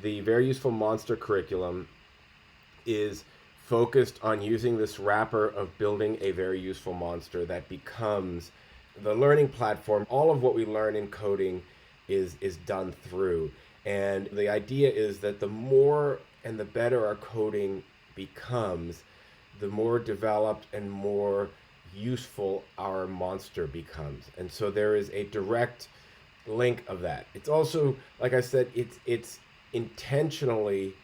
The Very Useful Monster curriculum is focused on using this wrapper of building a very useful monster that becomes the learning platform. All of what we learn in coding is done through. And the idea is that the more and the better our coding becomes, the more developed and more useful our monster becomes. And so there is a direct link of that. It's also, like I said, it's intentionally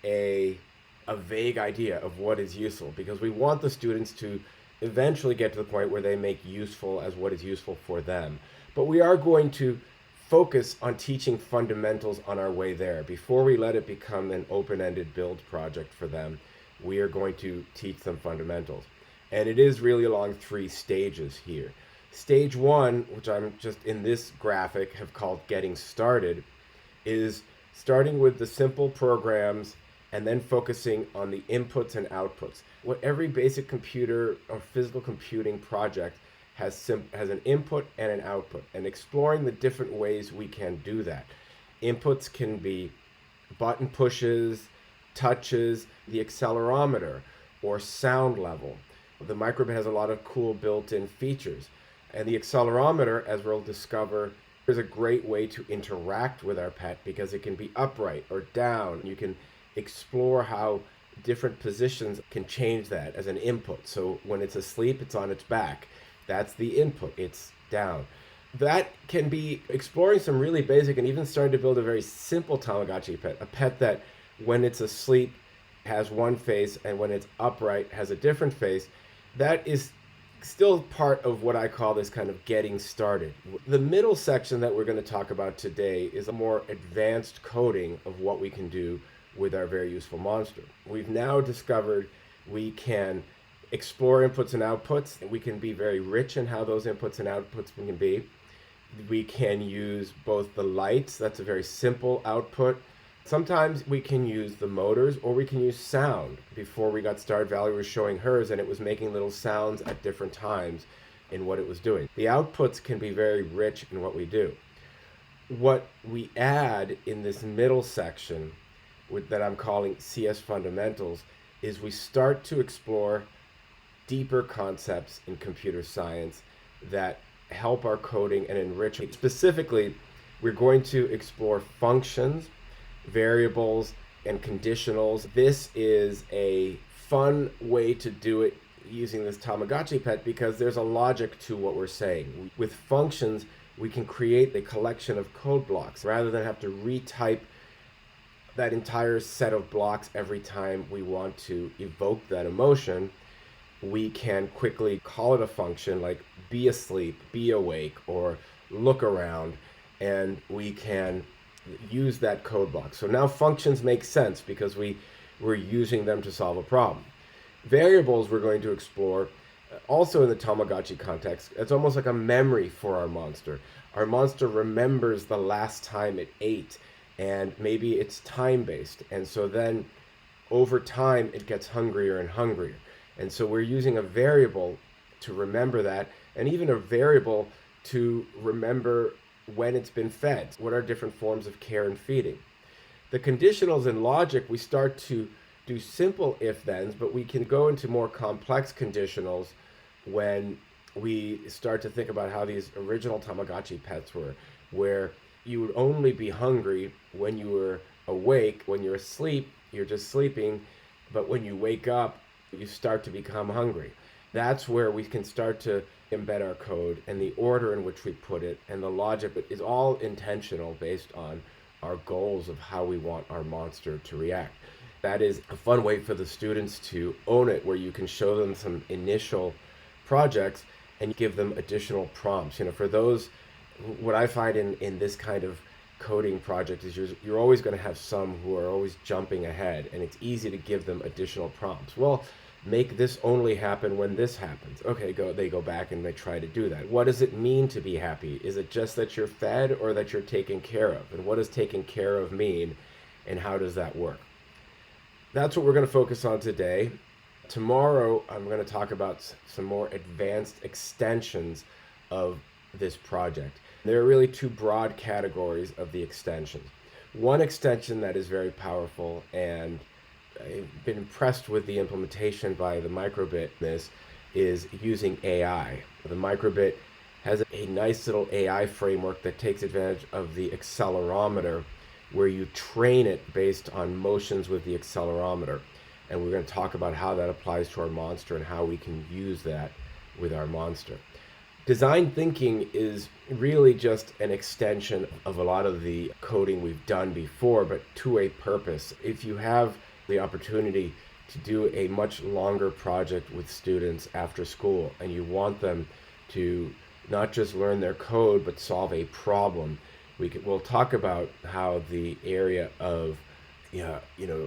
a a vague idea of what is useful because we want the students to eventually get to the point where they make useful as what is useful for them. But we are going to focus on teaching fundamentals on our way there. Before we let it become an open-ended build project for them, we are going to teach them fundamentals. And it is really along three stages here. Stage one, which I'm just in this graphic have called getting started, is starting with the simple programs and then focusing on the inputs and outputs. What every basic computer or physical computing project has an input and an output, and exploring the different ways we can do that. Inputs can be button pushes, touches, the accelerometer, or sound level. The microbit has a lot of cool built-in features. And the accelerometer, as we'll discover, is a great way to interact with our pet because it can be upright or down. You can explore how different positions can change that as an input. So when it's asleep, it's on its back. That's the input, it's down. That can be exploring some really basic and even starting to build a very simple Tamagotchi pet, a pet that when it's asleep has one face and when it's upright has a different face. That is still part of what I call this kind of getting started. The middle section that we're going to talk about today is a more advanced coding of what we can do with our very useful monster. We've now discovered we can explore inputs and outputs. We can be very rich in how those inputs and outputs can be. We can use both the lights, that's a very simple output. Sometimes we can use the motors or we can use sound. Before we got started, Valerie was showing hers and it was making little sounds at different times in what it was doing. The outputs can be very rich in what we do. What we add in this middle section that I'm calling CS Fundamentals is we start to explore deeper concepts in computer science that help our coding and enrich it. Specifically, we're going to explore functions, variables, and conditionals. This is a fun way to do it using this Tamagotchi pet because there's a logic to what we're saying. With functions, we can create a collection of code blocks rather than have to retype that entire set of blocks every time we want to evoke that emotion. We can quickly call it a function like be asleep, be awake, or look around, and we can use that code block. So now functions make sense because we're using them to solve a problem. Variables we're going to explore also in the Tamagotchi context. It's almost like a memory for our monster. Our monster remembers the last time it ate, and maybe it's time-based. And so then over time, it gets hungrier and hungrier. And so we're using a variable to remember that, and even a variable to remember when it's been fed. What are different forms of care and feeding? The conditionals in logic, we start to do simple if-thens, but we can go into more complex conditionals when we start to think about how these original Tamagotchi pets were, where you would only be hungry when you were awake. When you're asleep, you're just sleeping, but when you wake up, you start to become hungry. That's where we can start to embed our code, and the order in which we put it and the logic is all intentional based on our goals of how we want our monster to react. That is a fun way for the students to own it, where you can show them some initial projects and give them additional prompts. For those, what I find in this kind of coding project is you're always going to have some who are always jumping ahead, and it's easy to give them additional prompts. Well, make this only happen when this happens. Okay, they go back and they try to do that. What does it mean to be happy? Is it just that you're fed or that you're taken care of? And what does taken care of mean, and how does that work? That's what we're going to focus on today. Tomorrow, I'm going to talk about some more advanced extensions of this project. There are really two broad categories of the extensions. One extension that is very powerful, and I've been impressed with the implementation by the microbit this, is using AI. The microbit has a nice little AI framework that takes advantage of the accelerometer, where you train it based on motions with the accelerometer. And we're going to talk about how that applies to our monster and how we can use that with our monster. Design thinking is really just an extension of a lot of the coding we've done before, but to a purpose. If you have the opportunity to do a much longer project with students after school and you want them to not just learn their code but solve a problem, we'll talk about how the area of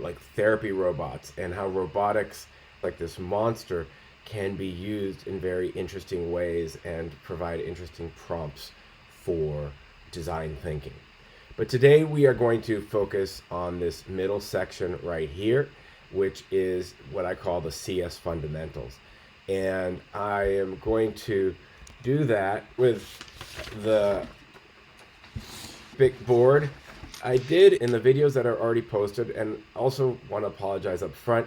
like therapy robots and how robotics like this monster can be used in very interesting ways and provide interesting prompts for design thinking. But today we are going to focus on this middle section right here, which is what I call the CS fundamentals. And I am going to do that with the big board. I did in the videos that are already posted, and also want to apologize up front.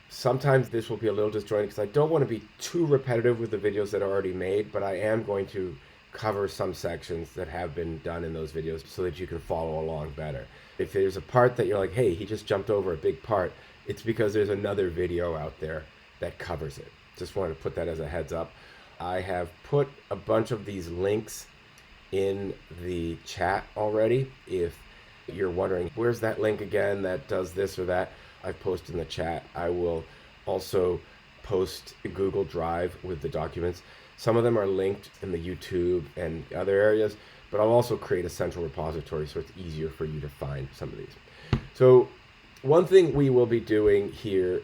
Sometimes this will be a little disjointed because I don't want to be too repetitive with the videos that are already made, but I am going to cover some sections that have been done in those videos so that you can follow along better. If there's a part that you're like, hey, he just jumped over a big part, it's because there's another video out there that covers it. Just wanted to put that as a heads up. I have put a bunch of these links in the chat already. If you're wondering, where's that link again that does this or that, I've posted in the chat. I will also post a Google Drive with the documents. Some of them are linked in the YouTube and other areas, but I'll also create a central repository so it's easier for you to find some of these. So one thing we will be doing here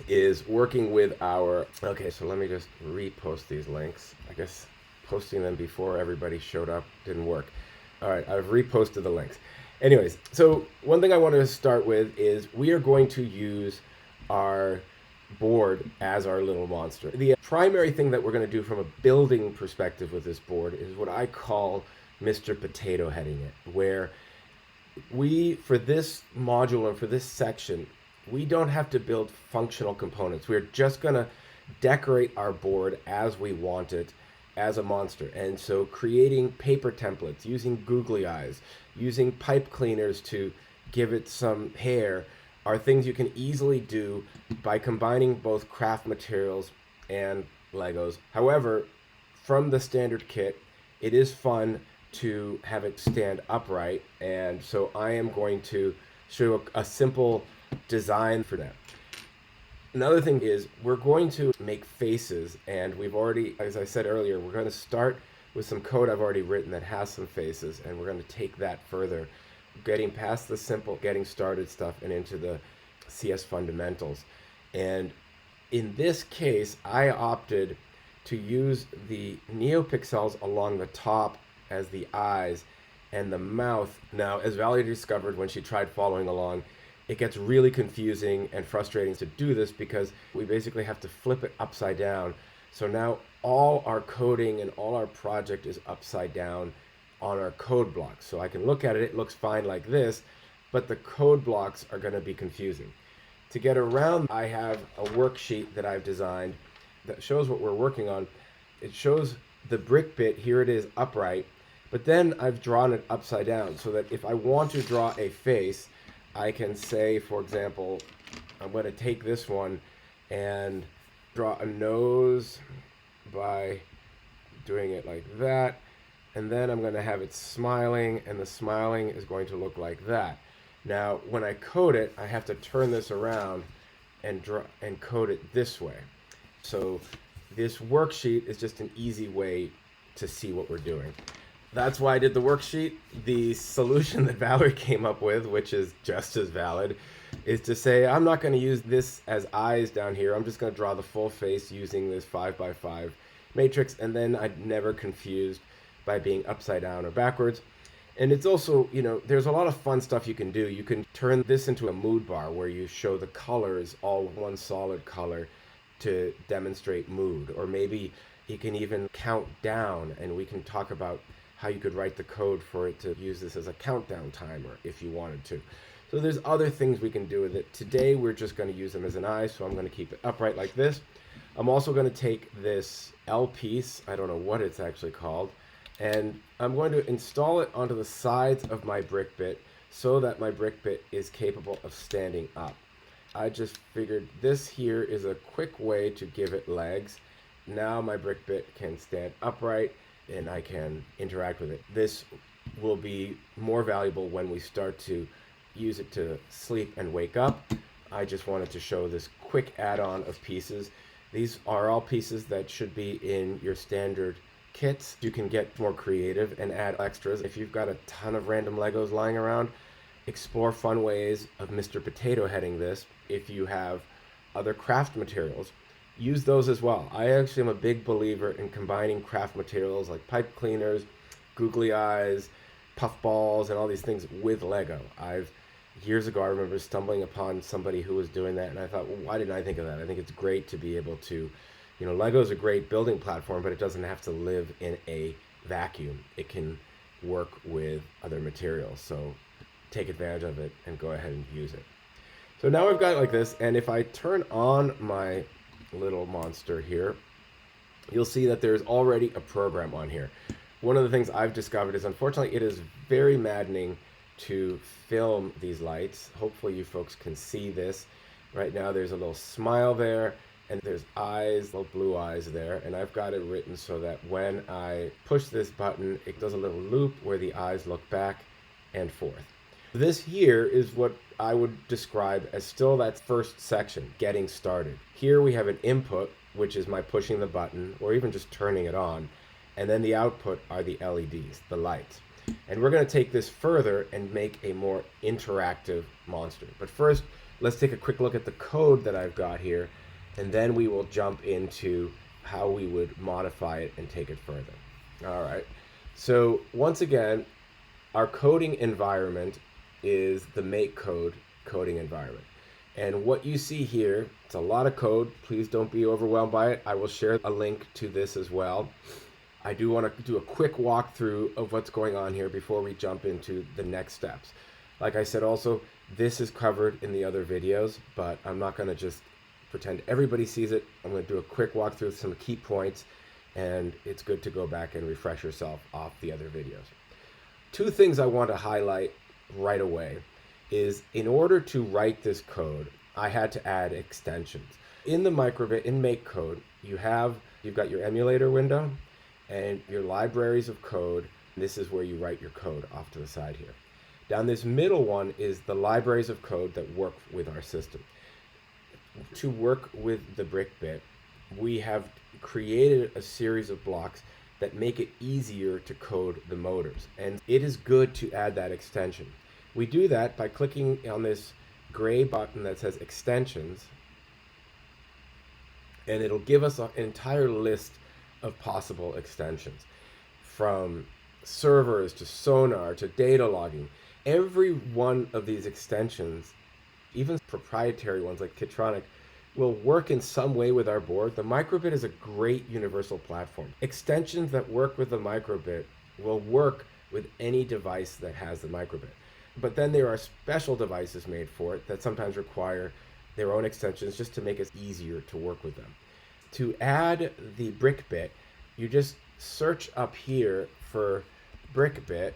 is working with our, okay, so let me just repost these links. I guess posting them before everybody showed up didn't work. All right, I've reposted the links. Anyways, so one thing I wanted to start with is we are going to use our board as our little monster. The primary thing that we're going to do from a building perspective with this board is what I call Mr. Potato Heading it, where we, for this module and for this section, we don't have to build functional components. We're just going to decorate our board as we want it as a monster. And so creating paper templates, using googly eyes, using pipe cleaners to give it some hair are things you can easily do by combining both craft materials and Legos. However, from the standard kit, it is fun to have it stand upright, and so I am going to show a simple design for that. Another thing is we're going to make faces, and we've already, as I said earlier, we're going to start with some code I've already written that has some faces, and we're going to take that further, getting past the simple getting started stuff and into the CS fundamentals. And in this case, I opted to use the NeoPixels along the top as the eyes and the mouth. Now, as Valerie discovered when she tried following along, it gets really confusing and frustrating to do this because we basically have to flip it upside down. So now all our coding and all our project is upside down on our code blocks. So I can look at it, it looks fine like this, but the code blocks are going to be confusing. To get around, I have a worksheet that I've designed that shows what we're working on. It shows the Brickbit, here it is upright, but then I've drawn it upside down so that if I want to draw a face, I can say, for example, I'm going to take this one and draw a nose by doing it like that, and then I'm going to have it smiling, and the smiling is going to look like that. Now, when I code it, I have to turn this around and draw and code it this way. So this worksheet is just an easy way to see what we're doing. That's why I did the worksheet. The solution that Valerie came up with, which is just as valid, is to say, I'm not going to use this as eyes down here. I'm just going to draw the full face using this 5x5 matrix, and then I'm never confused by being upside down or backwards. And it's also, you know, there's a lot of fun stuff you can do. You can turn this into a mood bar where you show the colors all one solid color to demonstrate mood. Or maybe you can even count down, and we can talk about how you could write the code for it to use this as a countdown timer if you wanted to. So there's other things we can do with it. Today we're just going to use them as an eye, so I'm going to keep it upright like this. I'm also going to take this L piece, I don't know what it's actually called, and I'm going to install it onto the sides of my Brickbit so that my Brickbit is capable of standing up. I just figured this here is a quick way to give it legs. Now my Brickbit can stand upright and I can interact with it. This will be more valuable when we start to use it to sleep and wake up. I just wanted to show this quick add-on of pieces. These are all pieces that should be in your standard kits. You can get more creative and add extras. If you've got a ton of random Legos lying around, explore fun ways of Mr. Potato Heading this. If you have other craft materials, use those as well. I actually am a big believer in combining craft materials like pipe cleaners, googly eyes, puff balls, and all these things with Lego. Years ago, I remember stumbling upon somebody who was doing that, and I thought, well, why didn't I think of that? I think it's great to be able to, Lego's a great building platform, but it doesn't have to live in a vacuum. It can work with other materials, so take advantage of it and go ahead and use it. So now I've got it like this, and if I turn on my little monster here, you'll see that there's already a program on here. One of the things I've discovered is, unfortunately, it is very maddening to film these lights. Hopefully you folks can see this. Right now there's a little smile there, and there's eyes, little blue eyes there, and I've got it written so that when I push this button, it does a little loop where the eyes look back and forth. This here is what I would describe as still that first section, getting started. Here we have an input, which is my pushing the button or even just turning it on, and then the output are the LEDs, the lights. And we're going to take this further and make a more interactive monster. But first, let's take a quick look at the code that I've got here, and then we will jump into how we would modify it and take it further. All right. So once again, our coding environment is the make code coding environment. And what you see here, it's a lot of code. Please don't be overwhelmed by it. I will share a link to this as well. I do want to do a quick walkthrough of what's going on here before we jump into the next steps. Like I said, also, this is covered in the other videos, but I'm not going to just pretend everybody sees it. I'm going to do a quick walkthrough of some key points, and it's good to go back and refresh yourself off the other videos. Two things I want to highlight right away is, in order to write this code, I had to add extensions. In the microbit, in make code, you've got your emulator window and your libraries of code. This is where you write your code off to the side here. Down this middle one is the libraries of code that work with our system. To work with the Brickbit, we have created a series of blocks that make it easier to code the motors. And it is good to add that extension. We do that by clicking on this gray button that says extensions, and it'll give us an entire list of possible extensions, from servers to sonar to data logging. Every one of these extensions, even proprietary ones like Kitronic, will work in some way with our board. The microbit is a great universal platform. Extensions that work with the microbit will work with any device that has the microbit. But then there are special devices made for it that sometimes require their own extensions just to make it easier to work with them. To add the Brickbit, you just search up here for Brickbit,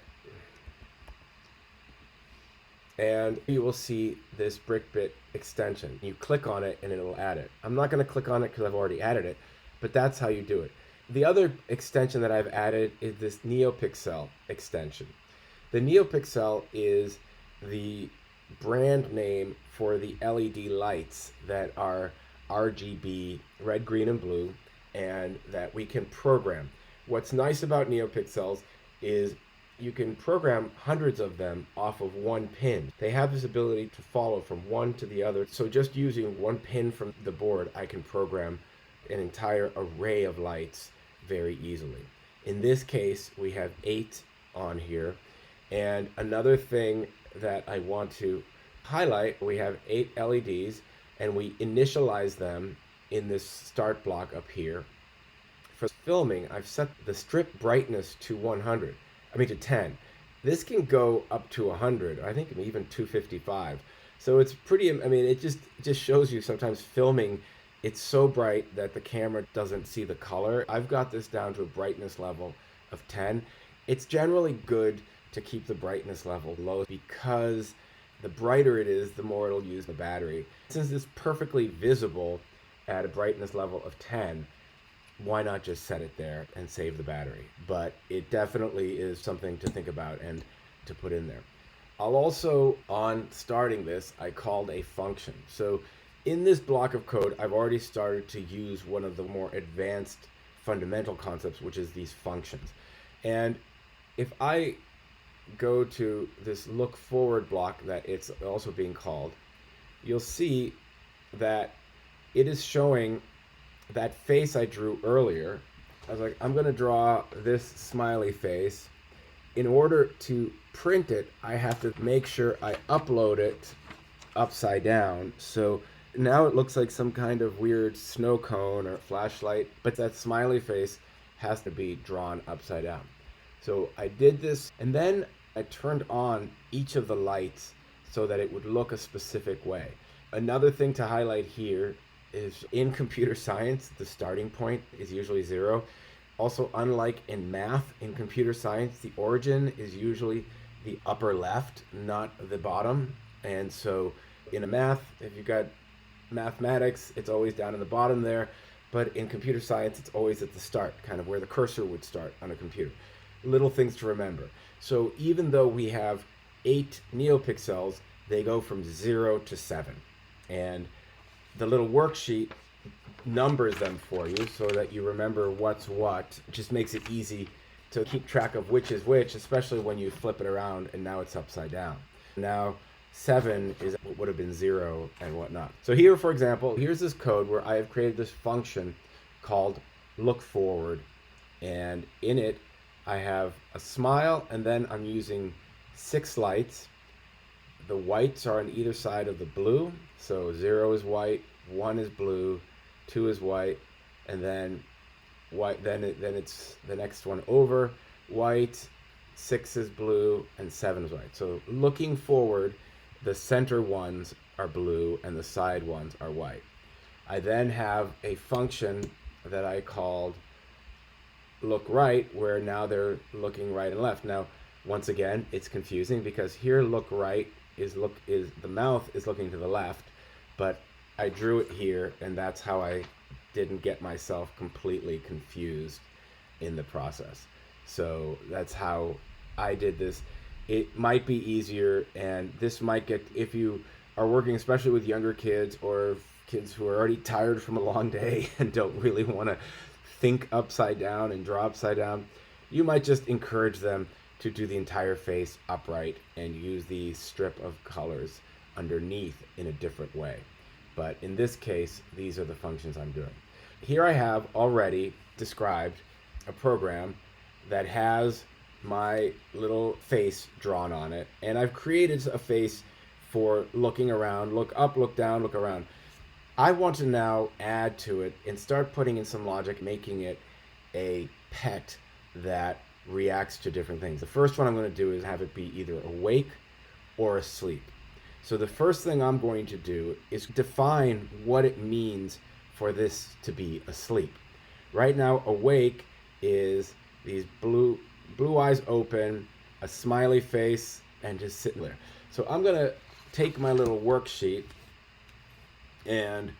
and you will see this Brickbit extension. You click on it and it will add it. I'm not going to click on it because I've already added it, but that's how you do it. The other extension that I've added is this NeoPixel extension. The NeoPixel is the brand name for the LED lights that are RGB, red, green, and blue, and that we can program. What's nice about NeoPixels is you can program hundreds of them off of one pin. They have this ability to follow from one to the other. So just using one pin from the board, I can program an entire array of lights very easily. In this case, we have 8 on here. And another thing that I want to highlight, we have 8 LEDs, and we initialize them in this start block up here. For filming, I've set the strip brightness to 100. I mean to 10. This can go up to 100, I think even 255. So it's pretty, I mean, it just shows you sometimes filming, it's so bright that the camera doesn't see the color. I've got this down to a brightness level of 10. It's generally good to keep the brightness level low because the brighter it is, the more it'll use the battery. Since it's perfectly visible at a brightness level of 10, why not just set it there and save the battery? But it definitely is something to think about and to put in there. I'll also, on starting this, I called a function. So in this block of code, I've already started to use one of the more advanced fundamental concepts, which is these functions. And if I go to this look forward block that it's also being called, you'll see that it is showing that face I drew earlier. I was like, I'm going to draw this smiley face. In order to print it, I have to make sure I upload it upside down. So now it looks like some kind of weird snow cone or flashlight, but that smiley face has to be drawn upside down. So I did this, and then I turned on each of the lights so that it would look a specific way. Another thing to highlight here is in computer science, the starting point is usually 0. Also, unlike in math, in computer science, the origin is usually the upper left, not the bottom. And so in a math, if you've got mathematics, it's always down in the bottom there. But in computer science, it's always at the start, kind of where the cursor would start on a computer. Little things to remember. So even though we have 8 neopixels, they go from 0 to 7. And the little worksheet numbers them for you so that you remember what's what. It just makes it easy to keep track of which is which, especially when you flip it around and now it's upside down. Now 7 is what would have been 0 and whatnot. So here, for example, here's this code where I have created this function called look forward, and in it I have a smile, and then I'm using 6 lights. The whites are on either side of the blue. So 0 is white, 1 is blue, 2 is white, and then white. Then it's the next one over, white, 6 is blue, and 7 is white. So looking forward, the center ones are blue and the side ones are white. I then have a function that I called look right, where now they're looking right and left. Now, once again, it's confusing because here look right is the mouth is looking to the left, but I drew it here, and that's how I didn't get myself completely confused in the process. So that's how I did this. It might be easier, and this might get, if you are working especially with younger kids or kids who are already tired from a long day and don't really want to think upside down and draw upside down, you might just encourage them to do the entire face upright and use the strip of colors underneath in a different way. But in this case, these are the functions I'm doing. Here I have already described a program that has my little face drawn on it, and I've created a face for looking around, look up, look down, look around. I want to now add to it and start putting in some logic, making it a pet that reacts to different things. The first one I'm going to do is have it be either awake or asleep. So the first thing I'm going to do is define what it means for this to be asleep. Right now, awake is these blue eyes open, a smiley face, and just sitting there. So I'm going to take my little worksheet, and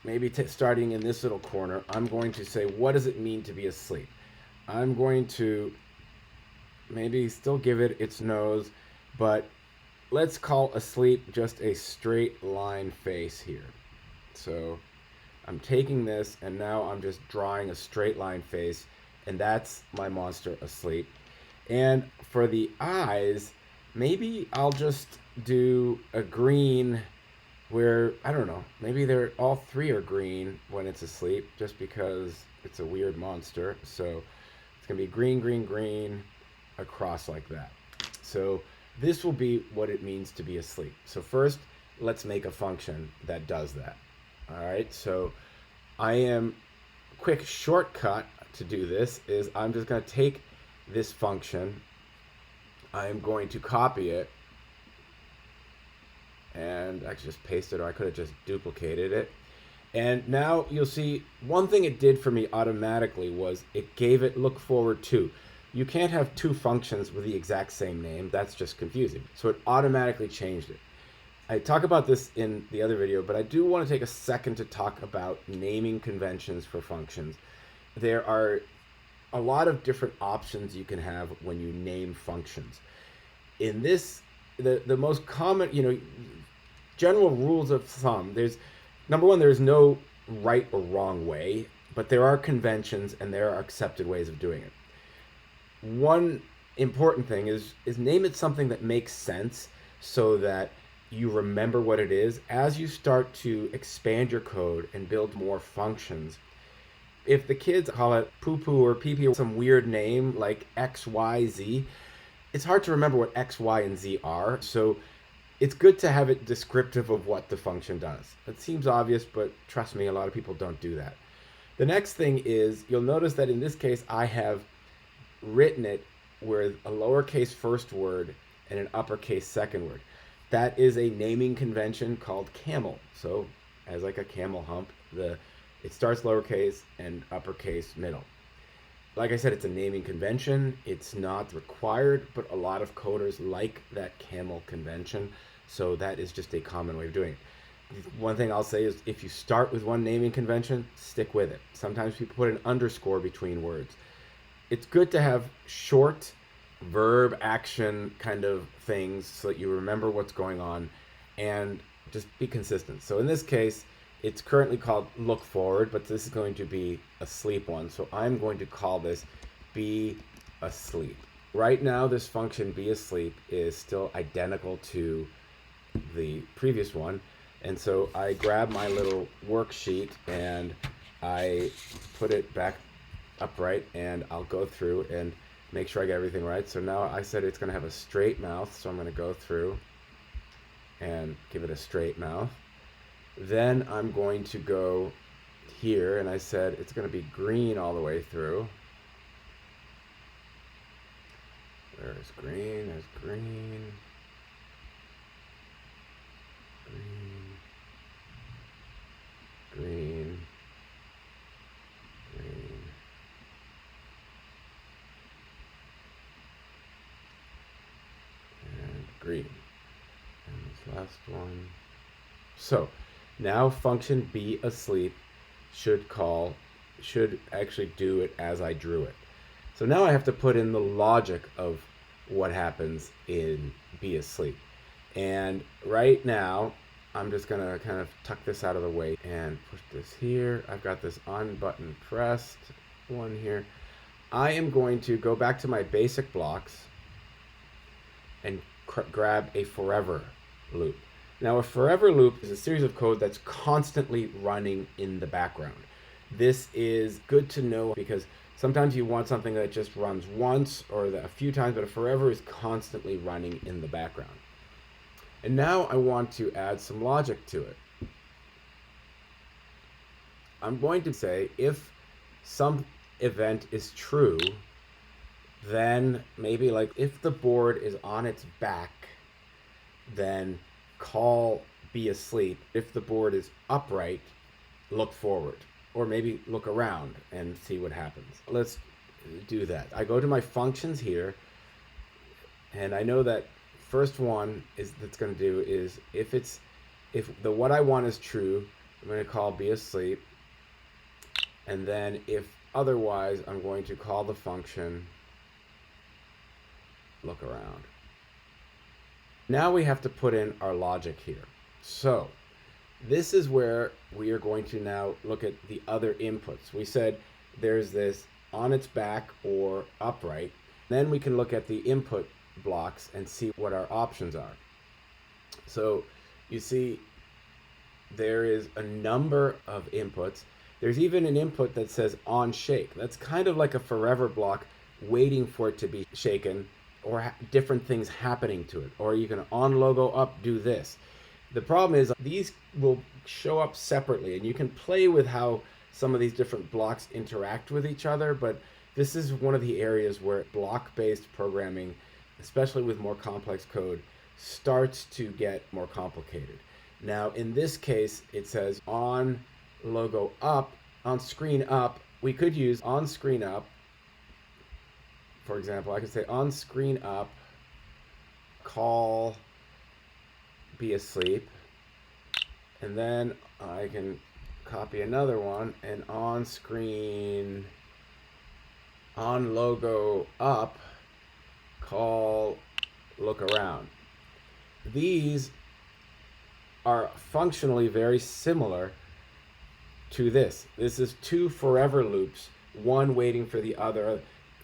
maybe starting in this little corner, I'm going to say, what does it mean to be asleep? I'm going to maybe still give it its nose, but let's call asleep just a straight line face here. So I'm taking this, and now I'm just drawing a straight line face, and that's my monster asleep. And for the eyes, maybe I'll just do a green where, I don't know, maybe they're all 3 are green when it's asleep, just because it's a weird monster. So it's gonna be green, green, green across like that. So this will be what it means to be asleep. So first, let's make a function that does that. All right, so quick shortcut to do this is I'm just gonna take this function. I'm going to copy it and actually just paste it, or I could have just duplicated it. And now you'll see one thing it did for me automatically was it gave it look forward to. You can't have two functions with the exact same name. That's just confusing. So it automatically changed it. I talk about this in the other video, but I do want to take a second to talk about naming conventions for functions. There are a lot of different options you can have when you name functions. In this, the most common, general rules of thumb, there's number one, there's no right or wrong way, but there are conventions and there are accepted ways of doing it. One important thing is name it something that makes sense so that you remember what it is as you start to expand your code and build more functions. If the kids call it poo-poo or pee-pee or some weird name like X, Y, Z, it's hard to remember what X, Y, and Z are. So it's good to have it descriptive of what the function does. It seems obvious, but trust me, a lot of people don't do that. The next thing is, you'll notice that in this case, I have written it with a lowercase first word and an uppercase second word. That is a naming convention called camel. So as like a camel hump, it starts lowercase and uppercase middle. Like I said, it's a naming convention. It's not required, but a lot of coders like that camel convention. So that is just a common way of doing it. One thing I'll say is if you start with one naming convention, stick with it. Sometimes people put an underscore between words. It's good to have short verb action kind of things so that you remember what's going on and just be consistent. So in this case, it's currently called look forward, but this is going to be a sleep one. So I'm going to call this be asleep. Right now, this function be asleep is still identical to the previous one. And so I grab my little worksheet and I put it back upright and I'll go through and make sure I get everything right. So now I said it's going to have a straight mouth. So I'm going to go through and give it a straight mouth. Then I'm going to go here and I said it's going to be green all the way through. There's green, there's green, green, green, green, and green. And this last one. So now function be asleep should actually do it as I drew it. So now I have to put in the logic of what happens in be asleep. And right now, I'm just gonna kind of tuck this out of the way and push this here. I've got this on button pressed one here. I am going to go back to my basic blocks and grab a forever loop. Now a forever loop is a series of code that's constantly running in the background. This is good to know because sometimes you want something that just runs once or a few times, but a forever is constantly running in the background. And now I want to add some logic to it. I'm going to say if some event is true, then maybe like if the board is on its back, then call be asleep. If the board is upright, look forward. Or maybe look around and see what happens. Let's do that. I go to my functions here, and I know that first one that's going to do is if the what I want is true, I'm going to call be asleep, and then if otherwise, I'm going to call the function look around. Now we have to put in our logic here. So this is where we are going to now look at the other inputs. We said there's this on its back or upright. Then we can look at the input blocks and see what our options are. So you see there is a number of inputs. There's even an input that says on shake. That's kind of like a forever block waiting for it to be shaken or different things happening to it. Or you can on logo up, do this. The problem is these will show up separately and you can play with how some of these different blocks interact with each other, but This is one of the areas where block-based programming, especially with more complex code, starts to get more complicated. Now, in this case, it says on logo up, on screen up. We could use on screen up. For example, I could say on screen up, call be asleep. And then I can copy another one, and on screen, on logo up, call look around. These are functionally very similar to this. This is two forever loops, one waiting for the other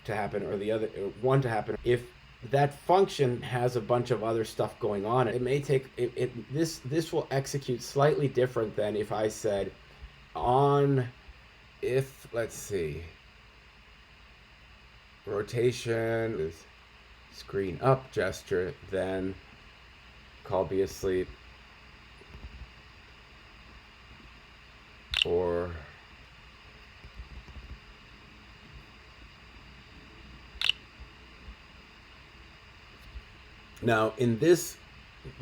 to happen, or the other one to happen. If that function has a bunch of other stuff going on, it may take this will execute slightly different than if I said on, if, let's see, rotation is screen up gesture, then call be asleep, or now in this,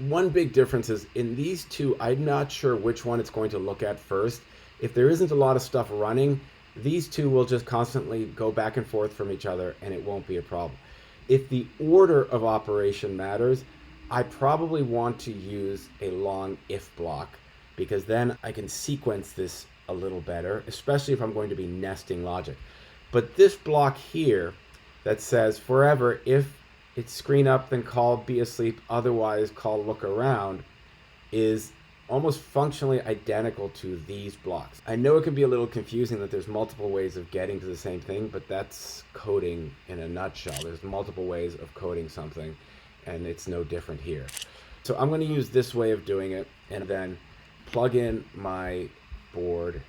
one big difference is in these two, I'm not sure which one it's going to look at first. If there isn't a lot of stuff running, these two will just constantly go back and forth from each other and it won't be a problem. If the order of operation matters, I probably want to use a long if block, because then I can sequence this a little better, especially if I'm going to be nesting logic. But this block here that says forever, if it's screen up, then call be asleep, otherwise call look around, is almost functionally identical to these blocks. I know it can be a little confusing that there's multiple ways of getting to the same thing, but that's coding in a nutshell. There's multiple ways of coding something, and it's no different here. So I'm going to use this way of doing it, and then plug in my board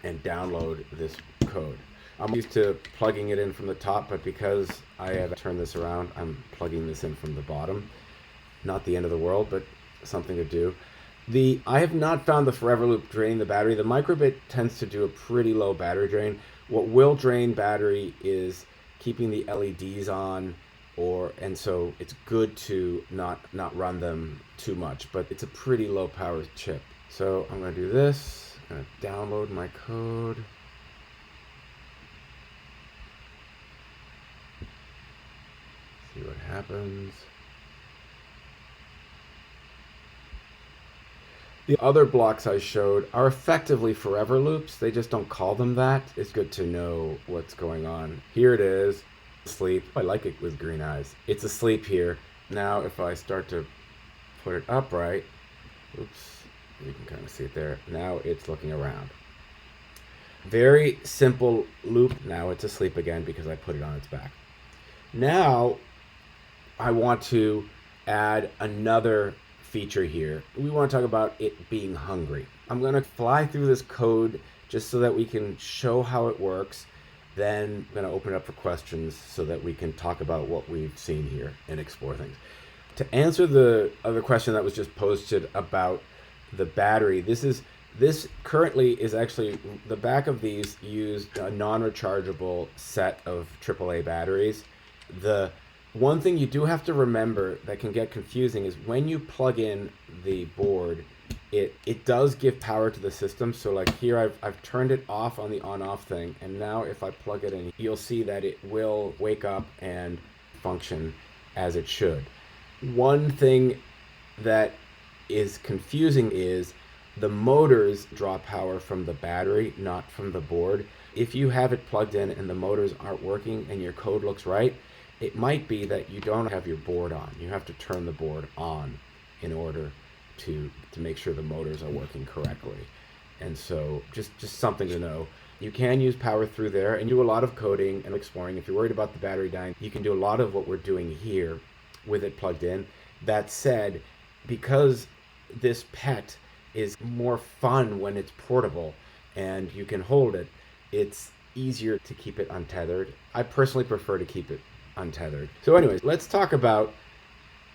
and download this code. I'm used to plugging it in from the top, but because I have turned this around, I'm plugging this in from the bottom. Not the end of the world, but something to do. I have not found the forever loop draining the battery. The Microbit tends to do a pretty low battery drain. What will drain battery is keeping the LEDs on, and so it's good to not run them too much, but it's a pretty low power chip. So I'm going to do this. I'm going to download my code. See what happens. The other blocks I showed are effectively forever loops. They just don't call them that. It's good to know what's going on. Here it is. Sleep. I like it with green eyes. It's asleep here. Now if I start to put it upright, oops, you can kind of see it there. Now it's looking around. Very simple loop. Now it's asleep again because I put it on its back. Now I want to add another feature here. We want to talk about it being hungry. I'm going to fly through this code just so that we can show how it works. Then I'm going to open it up for questions so that we can talk about what we've seen here and explore things. To answer the other question that was just posted about the battery, this currently is actually, the back of these use a non-rechargeable set of AAA batteries. The one thing you do have to remember that can get confusing is when you plug in the board, it does give power to the system. So like here I've turned it off on the on-off thing, and now if I plug it in, you'll see that it will wake up and function as it should. One thing that is confusing is the motors draw power from the battery, not from the board. If you have it plugged in and the motors aren't working and your code looks right, it might be that you don't have your board on. You have to turn the board on in order to make sure the motors are working correctly. And so just something to know. You can use power through there and do a lot of coding and exploring. If you're worried about the battery dying, you can do a lot of what we're doing here with it plugged in. That said, because this pet is more fun when it's portable and you can hold it, it's easier to keep it untethered. I personally prefer to keep it untethered. So anyways, let's talk about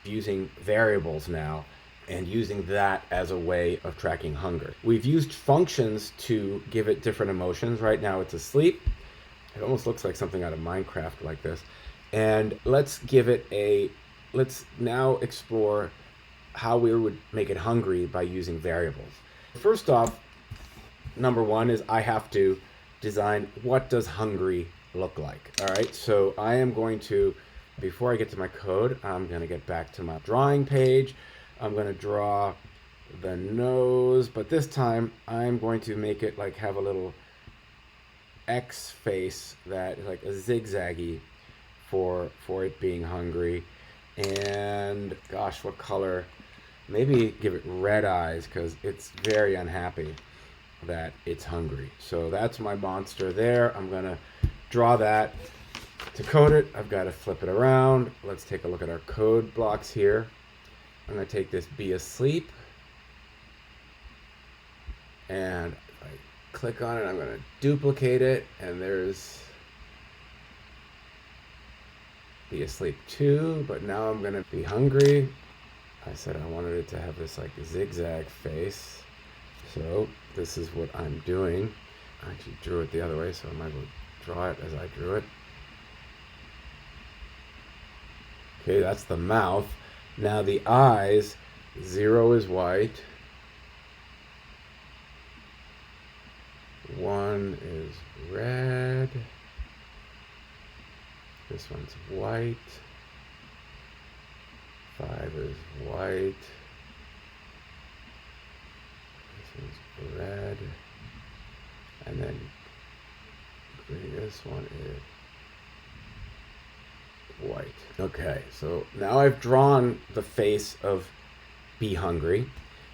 using variables now and using that as a way of tracking hunger. We've used functions to give it different emotions. Right now it's asleep. It almost looks like something out of Minecraft like this. And let's give it a, let's now explore how we would make it hungry by using variables. First off, number one is I have to design what does hungry look like. All right, so I am going to, before I get to my code, I'm going to get back to my drawing page. I'm going to draw the nose, but this time I'm going to make it like have a little X face that is like a zigzaggy for it being hungry. And gosh, what color? Maybe give it red eyes because it's very unhappy that it's hungry. So that's my monster there. I'm gonna draw that. To code it, I've got to flip it around. Let's take a look at our code blocks here. I'm gonna take this be asleep, and if I click on it, I'm gonna duplicate it, and there's be asleep too, but now I'm gonna be hungry. I said I wanted it to have this like zigzag face. So this is what I'm doing. I actually drew it the other way, so I might as well draw it as I drew it. Okay, that's the mouth. Now the eyes, 0 is white. 1 is red. This one's white. 5 is white. This one's red. And then green. This one is white. Okay, so now I've drawn the face of Be Hungry.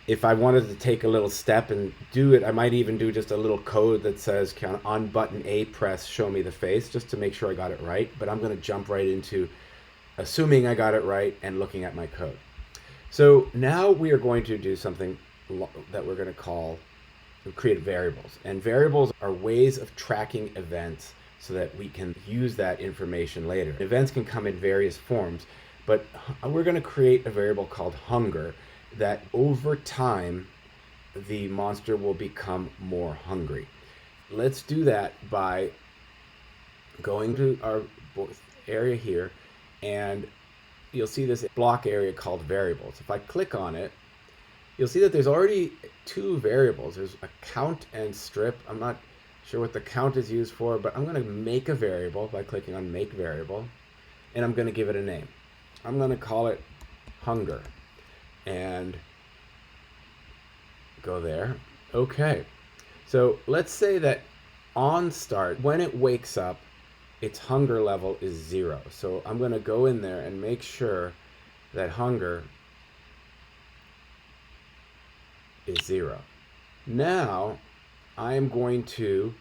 If I wanted to take a little step and do it, I might even do just a little code that says, kind of on button A press, show me the face, just to make sure I got it right. But I'm going to jump right into assuming I got it right and looking at my code. So now we are going to do something that we're going to call create variables. And variables are ways of tracking events so that we can use that information later. Events can come in various forms, but we're going to create a variable called hunger that over time the monster will become more hungry. Let's do that by going to our area here, and you'll see this block area called variables. If I click on it, you'll see that there's already 2 variables. There's a count and strip. I'm not sure what the count is used for, but I'm going to make a variable by clicking on make variable, and I'm going to give it a name. I'm going to call it hunger, and go there. Okay, so let's say that on start, when it wakes up, its hunger level is 0. So I'm going to go in there and make sure that hunger is 0. Now I am going to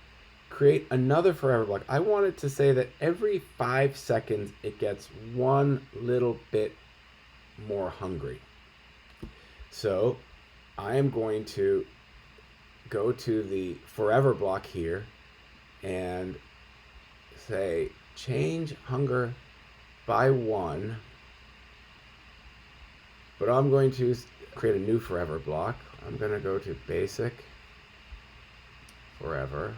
create another forever block. I want it to say that every 5 seconds it gets 1 little bit more hungry. So I am going to go to the forever block here and say change hunger by 1, but I'm going to create a new forever block. I'm going to go to basic forever,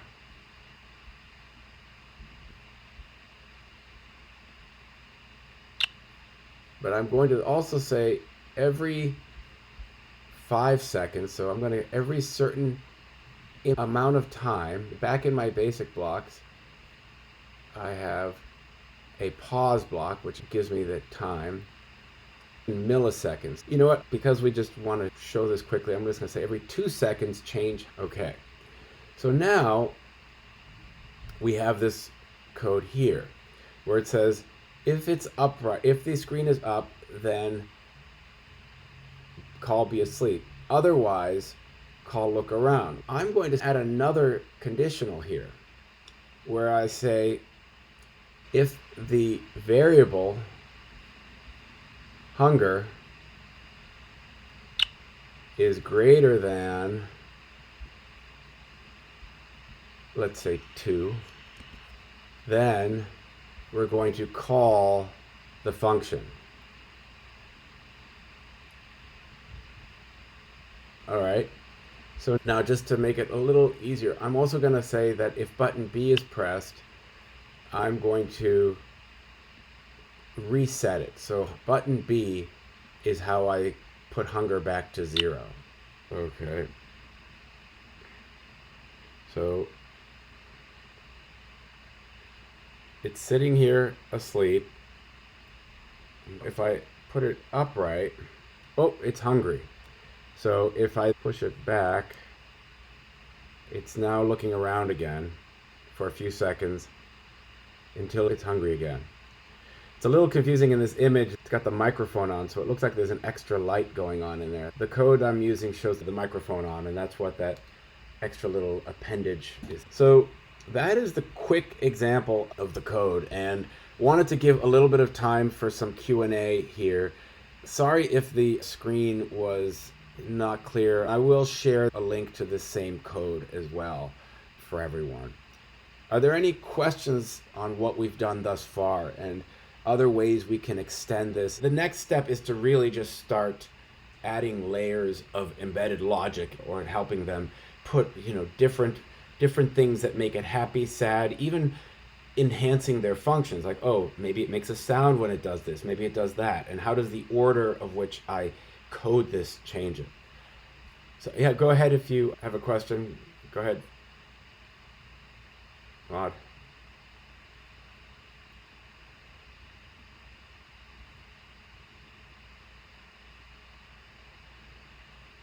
but I'm going to also say every 5 seconds, so I'm going to every certain amount of time. Back in my basic blocks, I have a pause block, which gives me the time in milliseconds. You know what? Because we just want to show this quickly, I'm just going to say every 2 seconds change. Okay. So now we have this code here where it says if it's upright, if the screen is up, then call be asleep. Otherwise, call look around. I'm going to add another conditional here where I say if the variable hunger is greater than, let's say 2, then we're going to call the function. All right. So now just to make it a little easier, I'm also going to say that if button B is pressed, I'm going to reset it. So button B is how I put hunger back to 0. Okay. So it's sitting here asleep. If I put it upright, oh, it's hungry. So if I push it back, it's now looking around again for a few seconds until it's hungry again. It's a little confusing in this image. It's got the microphone on, so it looks like there's an extra light going on in there. The code I'm using shows the microphone on, and that's what that extra little appendage is. So that is the quick example of the code, and wanted to give a little bit of time for some Q&A here. Sorry if the screen was not clear. I will share a link to this same code as well for everyone. Are there any questions on what we've done thus far and other ways we can extend this? The next step is to really just start adding layers of embedded logic or helping them put, different things that make it happy, sad, even enhancing their functions. Like, oh, maybe it makes a sound when it does this, maybe it does that. And how does the order of which I code this change it? So yeah, go ahead if you have a question. Go ahead. Rod.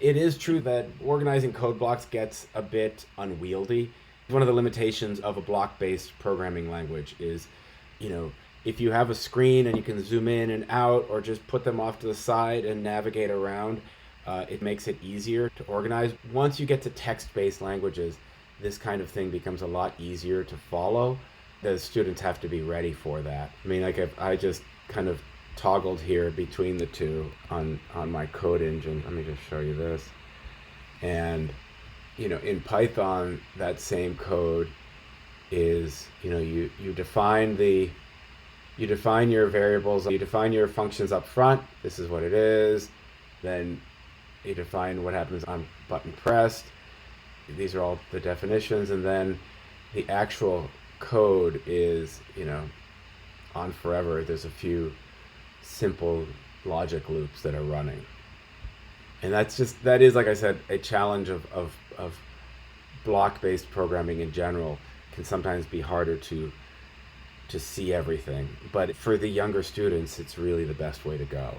It is true that organizing code blocks gets a bit unwieldy. One of the limitations of a block-based programming language is, you know, if you have a screen and you can zoom in and out or just put them off to the side and navigate around, it makes it easier to organize. Once you get to text-based languages, this kind of thing becomes a lot easier to follow. The students have to be ready for that. I mean, like if I just kind of toggled here between the two on my code engine. Let me just show you this. And in Python, that same code is, you define your variables, you define your functions up front. This is what it is. Then you define what happens on button pressed. These are all the definitions, and then the actual code is, on forever. There's a few simple logic loops that are running. And that is, like I said, a challenge of block-based programming in general. Can sometimes be harder to see everything. But for the younger students, it's really the best way to go.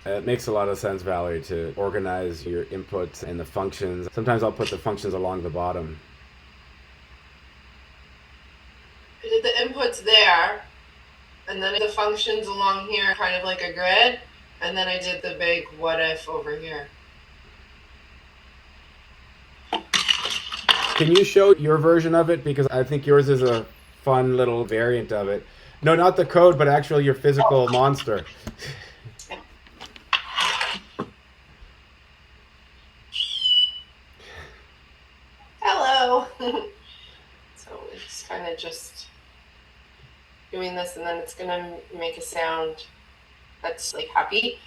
It makes a lot of sense, Valerie, to organize your inputs and the functions. Sometimes I'll put the functions along the bottom. I did the inputs there, and then the functions along here, kind of like a grid, and then I did the big what if over here. Can you show your version of it? Because I think yours is a fun little variant of it. No, not the code, but actually your physical monster. Hello! So it's kind of just doing this, and then it's going to make a sound that's like happy.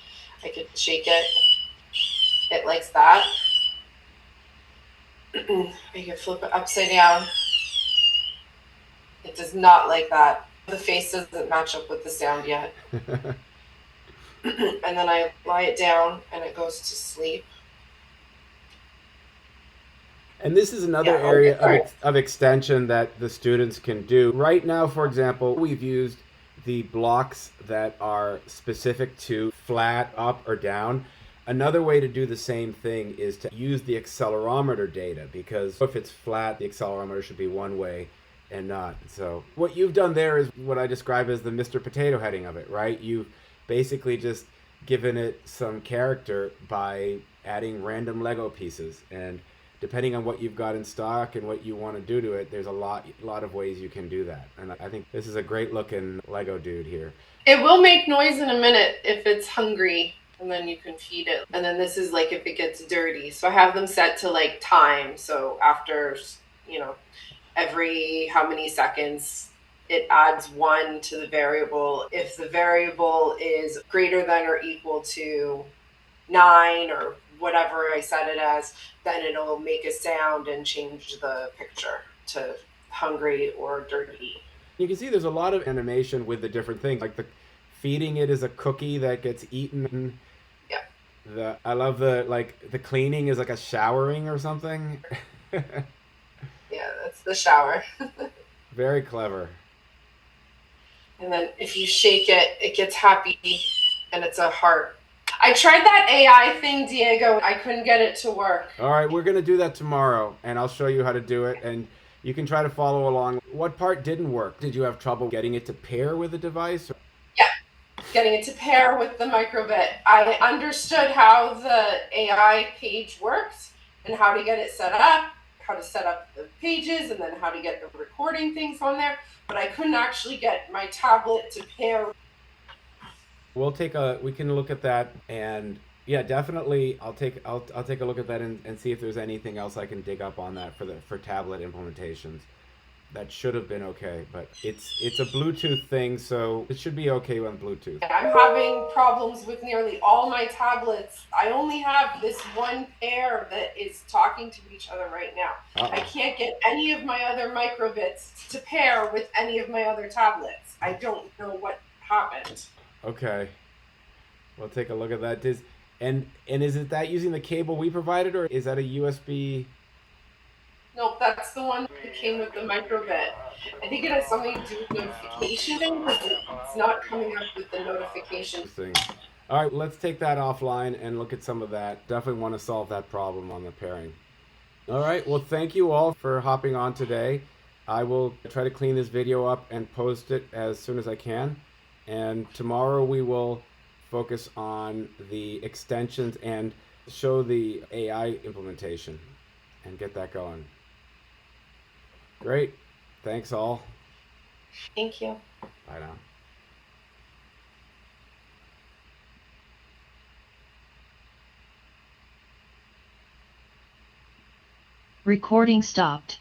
I could shake it. It likes that. I could flip it upside down. It does not like that. The face doesn't match up with the sound yet. And then I lie it down and it goes to sleep. And this is another area of extension that the students can do. Right now, for example, we've used the blocks that are specific to flat, up, or down. Another way to do the same thing is to use the accelerometer data, because if it's flat, the accelerometer should be one way and not. So what you've done there is what I describe as the Mr. Potato Heading of it, right? You've basically just given it some character by adding random Lego pieces, and depending on what you've got in stock and what you want to do to it, there's a lot of ways you can do that. And I think this is a great looking Lego dude here. It will make noise in a minute if it's hungry, and then you can feed it. And then this is like if it gets dirty. So I have them set to like time. So after, every how many seconds, it adds 1 to the variable. If the variable is greater than or equal to 9 or whatever I set it as, then it'll make a sound and change the picture to hungry or dirty. You can see there's a lot of animation with the different things, like the feeding it is a cookie that gets eaten. Yeah. I love the cleaning is like a showering or something. Yeah, that's the shower. Very clever. And then if you shake it, it gets happy and it's a heart. I tried that AI thing, Diego. I couldn't get it to work. All right, we're gonna do that tomorrow, and I'll show you how to do it, and you can try to follow along. What part didn't work? Did you have trouble getting it to pair with the device? Yeah, getting it to pair with the microbit. I understood how the AI page worked and how to get it set up, how to set up the pages, and then how to get the recording things on there. But I couldn't actually get my tablet to pair. We can look at that, and yeah, definitely I'll take a look at that and see if there's anything else I can dig up on that for tablet implementations. That should have been okay, but it's a Bluetooth thing, so it should be okay on Bluetooth. I'm having problems with nearly all my tablets. I only have this one pair that is talking to each other right now. Uh-oh. I can't get any of my other microbits to pair with any of my other tablets. I don't know what happened. Okay, we'll take a look at that. And is it that using the cable we provided, or is that a USB? Nope, that's the one that came with the microbit. I think it has something to do with notification thing, but it's not coming up with the notification Thing. All right, let's take that offline and look at some of that. Definitely want to solve that problem on the pairing. All right, well, thank you all for hopping on today. I will try to clean this video up and post it as soon as I can. And tomorrow we will focus on the extensions and show the AI implementation and get that going. Great. Thanks all. Thank you. Bye now. Recording stopped.